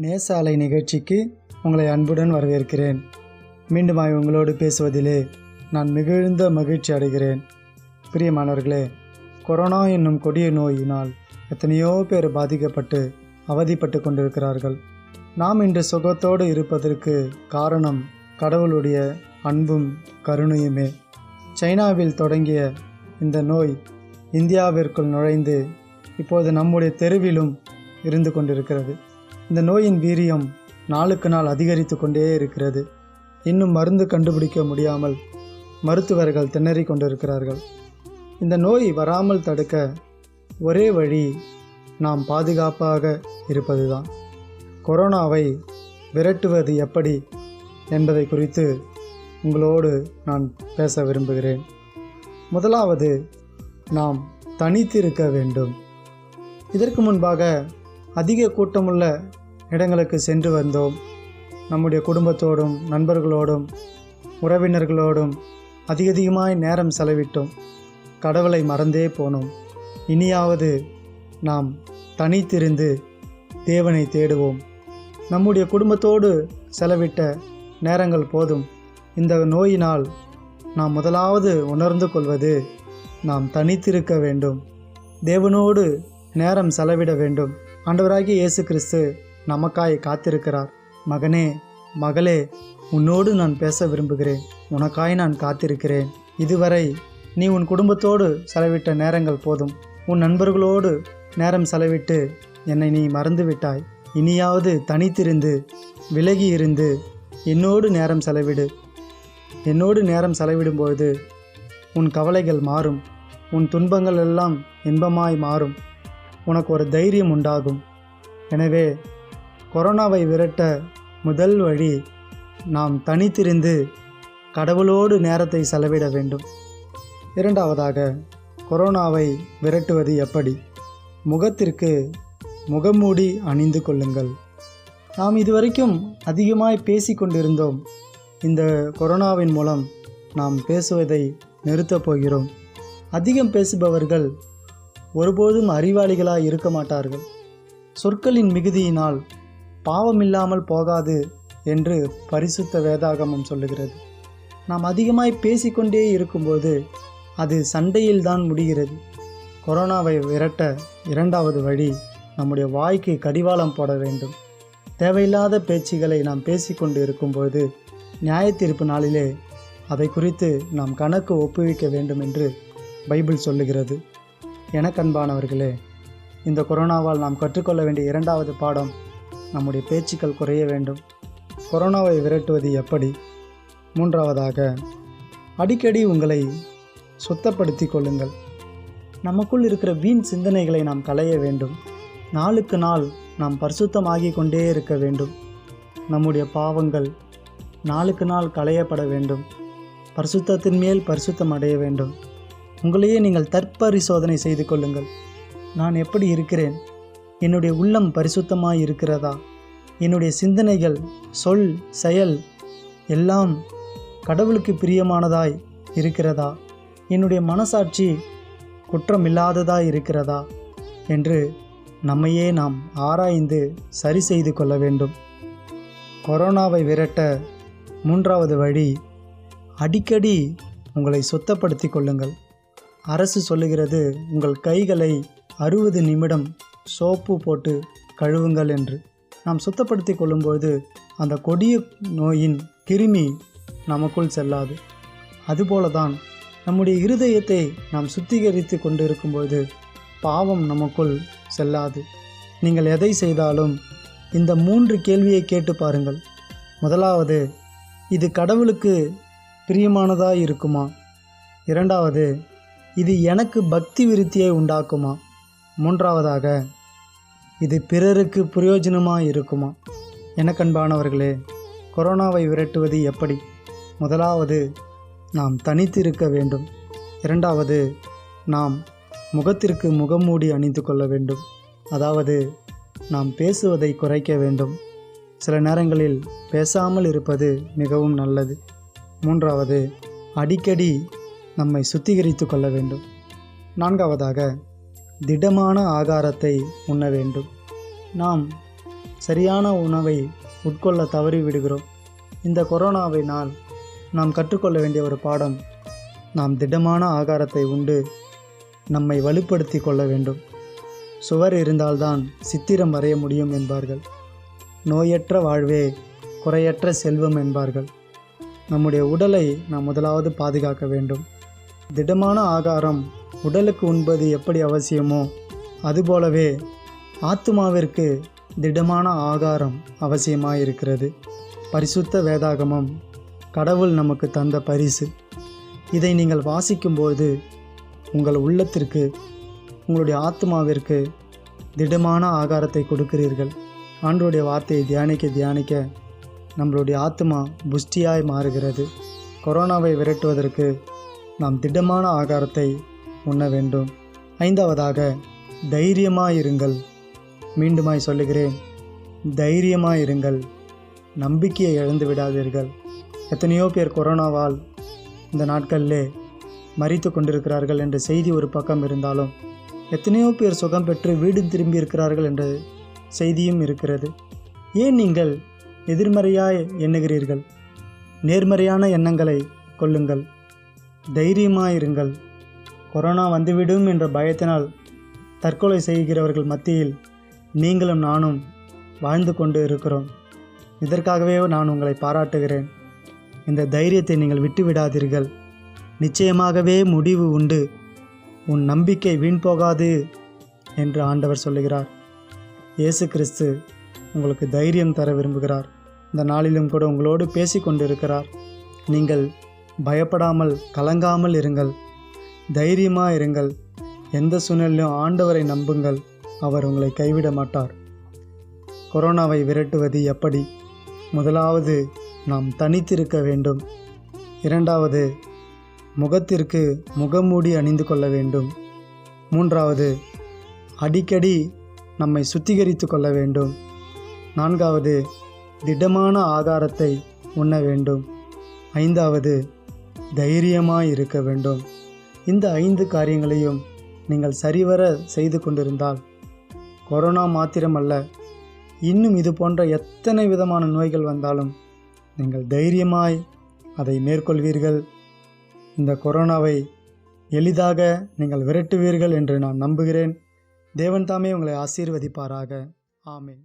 நேசாலை நிகழ்ச்சிக்கு உங்களை அன்புடன் வரவேற்கிறேன். மீண்டுமாய் உங்களோடு பேசுவதிலே நான் மிகுந்த மகிழ்ச்சி அடைகிறேன். பிரியமானவர்களே, கொரோனா என்னும் கொடிய நோயினால் எத்தனையோ பேர் பாதிக்கப்பட்டு அவதிப்பட்டு கொண்டிருக்கிறார்கள். நாம் இன்று சுகத்தோடு இருப்பதற்கு காரணம் கடவுளுடைய அன்பும் கருணையுமே. சைனாவில் தொடங்கிய இந்த நோய் இந்தியாவிற்குள் நுழைந்து இப்போது நம்முடைய தெருவிலும் இருந்து கொண்டிருக்கிறது. இந்த நோயின் வீரியம் நாளுக்கு நாள் அதிகரித்து கொண்டே இருக்கிறது. இன்னும் மருந்து கண்டுபிடிக்க முடியாமல் மருத்துவர்கள் திணறிக் கொண்டிருக்கிறார்கள். இந்த நோய் வராமல் தடுக்க ஒரே வழி நாம் பாதுகாப்பாக இருப்பதுதான். கொரோனாவை விரட்டுவது எப்படி என்பதை குறித்து உங்களோடு நான் பேச விரும்புகிறேன். முதலாவது, நாம் தனித்திருக்க வேண்டும். இதற்கு முன்பாக அதிக கூட்டமுள்ள இடங்களுக்கு சென்று வந்தோம். நம்முடைய குடும்பத்தோடும் நண்பர்களோடும் உறவினர்களோடும் அதிகமாய் நேரம் செலவிட்டோம். கடவுளை மறந்தே போனோம். இனியாவது நாம் தனித்திருந்து தேவனை தேடுவோம். நம்முடைய குடும்பத்தோடு செலவிட்ட நேரங்கள் போதும். இந்த நோயினால் நாம் முதலாவது உணர்ந்து கொள்வது, நாம் தனித்திருக்க வேண்டும், தேவனோடு நேரம் செலவிட வேண்டும். ஆண்டவராகிய இயேசு கிறிஸ்து நமக்காய் காத்திருக்கிறார். மகனே, மகளே, உன்னோடு நான் பேச விரும்புகிறேன், உனக்காய் நான் காத்திருக்கிறேன். இதுவரை நீ உன் குடும்பத்தோடு செலவிட்ட நேரங்கள் போதும். உன் நண்பர்களோடு நேரம் செலவிட்டு என்னை நீ மறந்துவிட்டாய். இனியாவது தனித்திருந்து விலகி இருந்து என்னோடு நேரம் செலவிடு. என்னோடு நேரம் செலவிடும்போது உன் கவலைகள் மாறும், உன் துன்பங்கள் எல்லாம் இன்பமாய் மாறும், உனக்கு ஒரு தைரியம் உண்டாகும். எனவே கொரோனாவை விரட்ட முதல் வழி, நாம் தனித்திருந்து கடவுளோடு நேரத்தை செலவிட வேண்டும். இரண்டாவதாக, கொரோனாவை விரட்டுவது எப்படி? முகத்திற்கு முகமூடி அணிந்து கொள்ளுங்கள். நாம் இதுவரைக்கும் அதிகமாய் பேசி கொண்டிருந்தோம். இந்த கொரோனாவின் மூலம் நாம் பேசுவதை நிறுத்தப் போகிறோம். அதிகம் பேசுபவர்கள் ஒருபோதும் அறிவாளிகளாய் இருக்க மாட்டார்கள். சொற்களின் மிகுதியினால் பாவமில்லாமல் போகாது என்று பரிசுத்த வேதாகமம் சொல்லுகிறது. நாம் அதிகமாய் பேசிக்கொண்டே இருக்கும்போது அது சண்டையில்தான் முடிகிறது. கொரோனாவை விரட்ட இரண்டாவது வழி, நம்முடைய வாய்க்கு கடிவாளம் போட வேண்டும். தேவையில்லாத பேச்சுகளை நாம் பேசிக்கொண்டு இருக்கும்போது நியாயத்தீர்ப்பு நாளிலே அதை குறித்து நாம் கணக்கு ஒப்புவிக்க வேண்டும் என்று பைபிள் சொல்லுகிறது. எனக்கன்பானவர்களே, இந்த கொரோனாவால் நாம் கற்றுக்கொள்ள வேண்டிய இரண்டாவது பாடம், நம்முடைய பேச்சுக்கள் குறைய வேண்டும். கொரோனாவை விரட்டுவது எப்படி? மூன்றாவதாக, அடிக்கடி உங்களை சுத்தப்படுத்தி கொள்ளுங்கள். நமக்குள் இருக்கிற வீண் சிந்தனைகளை நாம் களைய வேண்டும். நாளுக்கு நாள் நாம் பரிசுத்தமாகி கொண்டே இருக்க வேண்டும். நம்முடைய பாவங்கள் நாளுக்கு நாள் களையப்பட வேண்டும். பரிசுத்தத்தின் மேல் பரிசுத்தம் அடைய வேண்டும். உங்களையே நீங்கள் தற்பரிசோதனை செய்து கொள்ளுங்கள். நான் எப்படி இருக்கிறேன்? என்னுடைய உள்ளம் பரிசுத்தமாய் இருக்கிறதா? என்னுடைய சிந்தனைகள், சொல், செயல் எல்லாம் கடவுளுக்கு பிரியமானதாய் இருக்கிறதா? என்னுடைய மனசாட்சி குற்றமில்லாததாய் இருக்கிறதா என்று நம்மையே நாம் ஆராய்ந்து சரி செய்து கொள்ள வேண்டும். கொரோனாவை விரட்ட மூன்றாவது வழி, அடிக்கடி உங்களை சுத்தப்படுத்தி கொள்ளுங்கள். அரசு சொல்லுகிறது, உங்கள் கைகளை 60 நிமிடம் சோப்பு போட்டு கழுவுங்கள் என்று. நாம் சுத்தப்படுத்தி கொள்ளும்போது அந்த கொடிய நோயின் கிருமி நமக்குள் செல்லாது. அதுபோலதான் நம்முடைய இருதயத்தை நாம் சுத்திகரித்து கொண்டு இருக்கும்போது பாவம் நமக்குள் செல்லாது. நீங்கள் எதை செய்தாலும் இந்த 3 கேள்வியை கேட்டு பாருங்கள். முதலாவது, இது கடவுளுக்கு பிரியமானதாக இருக்குமா? இரண்டாவது, இது எனக்கு பக்தி விருத்தியை உண்டாக்குமா? மூன்றாவதாக, இது பிறருக்கு பிரயோஜனமாக இருக்குமா? எனக்கன்பானவர்களே, கொரோனாவை விரட்டுவது எப்படி? முதலாவது, நாம் தனித்திருக்க வேண்டும். இரண்டாவது, நாம் முகத்திற்கு முகமூடி அணிந்து கொள்ள வேண்டும். அதாவது நாம் பேசுவதை குறைக்க வேண்டும். சில நேரங்களில் பேசாமல் இருப்பது மிகவும் நல்லது. மூன்றாவது, அடிக்கடி நம்மை சுத்திகரித்து கொள்ள வேண்டும். நான்காவதாக, திடமான ஆகாரத்தை உண்ண வேண்டும். நாம் சரியான உணவை உட்கொள்ள தவறி விடுகிறோம். இந்த கொரோனாவினால் நாம் கற்றுக்கொள்ள வேண்டிய ஒரு பாடம், நாம் திடமான ஆகாரத்தை உண்டு நம்மை வலுப்படுத்தி கொள்ள வேண்டும். சுவர் இருந்தால்தான் சித்திரம் வரைய முடியும் என்பார்கள். நோயற்ற வாழ்வே குறையற்ற செல்வம் என்பார்கள். நம்முடைய உடலை நாம் முதலாவது பாதுகாக்க வேண்டும். திடமான ஆகாரம் உடலுக்கு உண்பது எப்படி அவசியமோ அதுபோலவே ஆத்துமாவிற்கு திடமான ஆகாரம் அவசியமாயிருக்கிறது. பரிசுத்த வேதாகமம் கடவுள் நமக்கு தந்த பரிசு. இதை நீங்கள் வாசிக்கும்போது உங்கள் உள்ளத்திற்கு, உங்களுடைய ஆத்மாவிற்கு திடமான ஆகாரத்தை கொடுக்கிறீர்கள். ஆண்டவருடைய வார்த்தையை தியானிக்க தியானிக்க நம்மளுடைய ஆத்மா புஷ்டியாய் மாறுகிறது. கொரோனாவை விரட்டுவதற்கு நாம் திடமான ஆகாரத்தை உண்ண வேண்டும். 5வதாக, தைரியமாயிருங்கள். மீண்டுமாய் சொல்லுகிறேன், தைரியமாயிருங்கள். நம்பிக்கையை இழந்து விடாதீர்கள். எத்தனையோ பேர் கொரோனாவால் இந்த நாட்களிலே மரித்து கொண்டிருக்கிறார்கள் என்ற செய்தி ஒரு பக்கம் இருந்தாலும், எத்தனையோ பேர் சுகம் பெற்று வீடு திரும்பி இருக்கிறார்கள் என்ற செய்தியும் இருக்கிறது. ஏன் நீங்கள் எதிர்மறையாய் எண்ணுகிறீர்கள்? நேர்மறையான எண்ணங்களை கொள்ளுங்கள். தைரியமாயிருங்கள். கொரோனா வந்துவிடும் என்ற பயத்தினால் தற்கொலை செய்கிறவர்கள் மத்தியில் நீங்களும் நானும் வாழ்ந்து கொண்டு இருக்கிறோம். இதற்காகவே நான் உங்களை பாராட்டுகிறேன். இந்த தைரியத்தை நீங்கள் விட்டுவிடாதீர்கள். நிச்சயமாகவே முடிவு உண்டு. உன் நம்பிக்கை வீண் போகாது என்று ஆண்டவர் சொல்லுகிறார். இயேசு கிறிஸ்து உங்களுக்கு தைரியம் தர விரும்புகிறார். இந்த நாளிலும் கூட உங்களோடு பேசி கொண்டிருக்கிறார். நீங்கள் பயப்படாமல் கலங்காமல் இருங்கள். தைரியமாக இருங்கள். எந்த சூழ்நிலையிலும் ஆண்டவரை நம்புங்கள். அவர் உங்களை கைவிட மாட்டார். கொரோனாவை விரட்டுவது எப்படி? முதலாவது, நாம் தனித்திருக்க வேண்டும். 2வது, முகத்திற்கு முகமூடி அணிந்து கொள்ள வேண்டும். 3வது, அடிக்கடி நம்மை சுத்திகரித்து கொள்ள வேண்டும். 4வது, திடமான ஆகாரத்தை உண்ண வேண்டும். 5வது, தைரியமாய் இருக்க வேண்டும். இந்த 5 காரியங்களையும் நீங்கள் சரிவர செய்து கொண்டிருந்தால் கொரோனா மாத்திரமல்ல, இன்னும் இது போன்ற எத்தனை விதமான நோய்கள் வந்தாலும் நீங்கள் தைரியமாய் அதை மேற்கொள்வீர்கள். இந்த கொரோனாவை எளிதாக நீங்கள் விரட்டுவீர்கள் என்று நான் நம்புகிறேன். தேவன் தாமே உங்களை ஆசீர்வதிப்பாராக. ஆமென்.